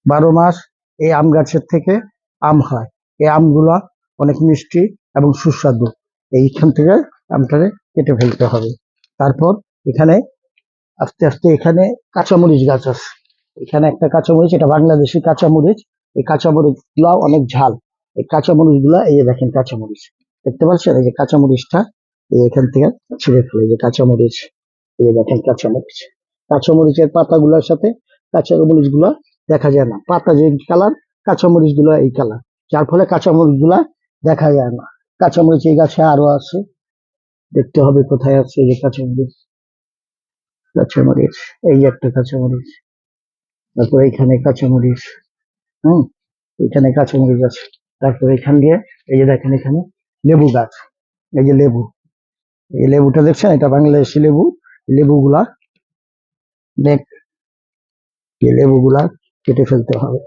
12 মাস এই আম গাছের থেকে আম হয়। এই আমগুলা অনেক মিষ্টি এবং সুস্বাদু। এইখান থেকে আমটারে কেটে ফেলতে হবে। তারপর এখানে আস্তে আস্তে এখানে কাঁচামরিচ গাছ আছে। এখানে একটা কাঁচামরিচ, এটা বাংলাদেশি কাঁচামরিচ। এই কাঁচামরিচ গুলা অনেক ঝাল। এই কাঁচামরিচ গুলা, এই যে দেখেন কাঁচামরিচ দেখতে পাচ্ছেন, এই যে কাঁচামরিচটা এখান থেকে ছিঁড়ে ফেলে, যে কাঁচামরিচ, এই যে দেখেন কাঁচামরিচ। কাঁচামরিচের পাতাগুলোর সাথে কাঁচামরিচ গুলা দেখা যায় না। পাতা যে কালার, কাঁচামরিচ গুলা এই কালার, যার ফলে কাঁচামরিচ গুলা দেখা যায় না। কাঁচামরিচ এই গাছে আরো আছে, দেখতে হবে কোথায় আছে। এই যে কাঁচামরিচ, কাঁচামরিচ, এই যে একটা কাঁচামরিচ। তারপর এখানে কাঁচামরিচ, হম, এখানে কাঁচামরিচ আছে। তারপর এখান দিয়ে এই যে দেখেন এখানে লেবু গাছ, এই যে লেবু, এই লেবুটা দেখছেন, এটা বাংলাদেশি লেবু। লেবুগুলা দেখ, এই লেবুগুলা কেটে ফেলতে হবে।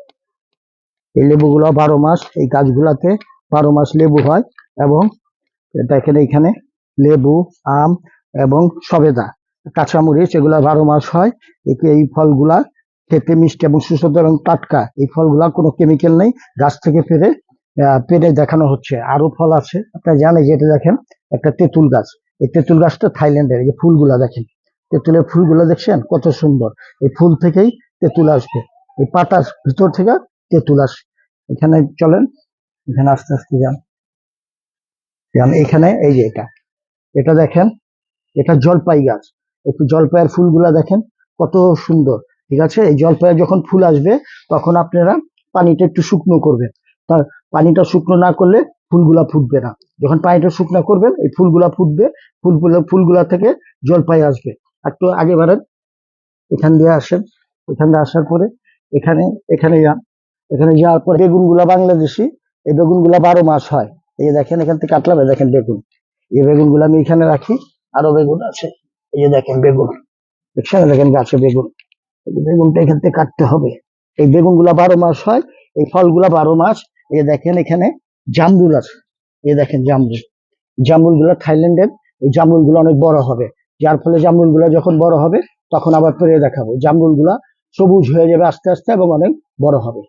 এই লেবুগুলা 12 মাস, এই গাছগুলাতে 12 মাস লেবু হয়। এবং দেখেন এখানে লেবু, আম এবং সবেদা, কাঁচামরিচ, এগুলা 12 মাস হয়। এই ফলগুলা খেতে মিষ্টি এবং সুস্বাদু এবং টাটকা। এই ফলগুলা কোনো কেমিক্যাল নেই, গাছ থেকে পেরে দেখানো হচ্ছে। আরো ফল আছে, আপনারা জানেন যে এটা দেখেন একটা তেঁতুল গাছ। এই তেঁতুল গাছটা থাইল্যান্ডের। এই যে ফুলগুলা দেখেন, তেঁতুলের ফুলগুলা দেখছেন কত সুন্দর। এই ফুল থেকেই তেঁতুল আসবে, এই পাতার ভিতর থেকে তেঁতুল আসে। এখানে চলেন, এখানে আস্তে আস্তে যান। এখানে এই যে এটা, এটা দেখেন, এটা জলপাই গাছ। একটু জলপাইয়ের ফুলগুলা দেখেন কত সুন্দর। ঠিক আছে, এই জলপাইয়ের যখন ফুল আসবে তখন আপনারা পানিটা একটু শুকনো করবেন। তার পানিটা শুকনো না করলে ফুলগুলা ফুটবে না। যখন পানিটা শুকনো করবেন এই ফুলগুলা ফুটবে। ফুলগুলা থেকে জলপাই আসবে। একটু আগে বাড়েন, এখান দিয়ে আসেন। এখান দিয়ে আসার পরে এখানে এখানে যান। এখানে যাওয়ার পরে বেগুনগুলা বাংলাদেশি, এই বেগুনগুলা 12 মাস হয়। এই যে দেখেন এখান থেকে কাটলাম, দেখেন বেগুন। এই বেগুনগুলো আমি এখানে রাখি। আরো বেগুন আছে, এই যে দেখেন বেগুন, দেখছেন, দেখেন গাছে বেগুন। বেগুনটা এখান থেকে কাটতে হবে। এই বেগুনগুলা 12 মাস হয়, এই ফলগুলা 12 মাস। এই দেখেন এখানে জামরুল আছে, এই দেখেন জামরুল। জামরুল গুলা থাইল্যান্ডের। এই জামরুল গুলো অনেক বড় হবে, যার ফলে জামরুল গুলা যখন বড় হবে তখন আবার পেরে দেখাবো। জামরুল গুলা সবুজ হয়ে যাবে আস্তে আস্তে এবং অনেক বড় হবে।